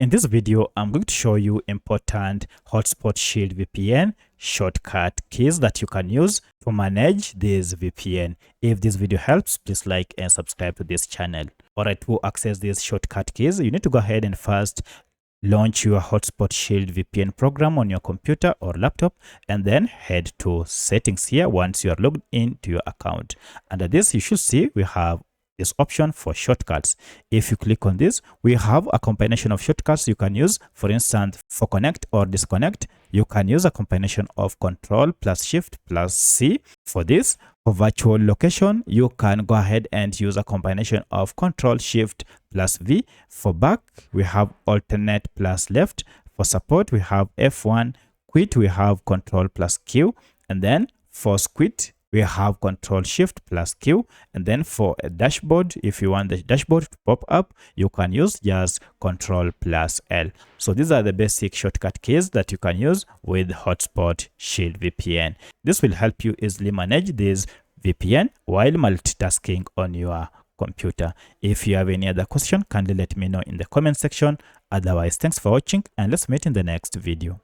In this video, I'm going to show you important Hotspot Shield VPN shortcut keys that you can use to manage this VPN. If this video helps, please like and subscribe to this channel. Alright, to access these shortcut keys, you need to go ahead and first launch your Hotspot Shield VPN program on your computer or laptop, and then head to settings here once you are logged into your account. Under this, you should see we have this option for shortcuts. If you click on this, we have a combination of shortcuts you can use. For instance, for connect or disconnect, you can use a combination of Ctrl plus Shift plus C. For this, for virtual location, you can go ahead and use a combination of Ctrl Shift plus V. For back, we have alternate plus left. For support, we have F1. Quit, we have Ctrl plus Q. And then for quit, we have Ctrl Shift plus Q. And then for a dashboard, if you want the dashboard to pop up, you can use just Ctrl plus L. So these are the basic shortcut keys that you can use with Hotspot Shield VPN. This will help you easily manage this VPN while multitasking on your computer. If you have any other question, kindly let me know in the comment section. Otherwise, thanks for watching and let's meet in the next video.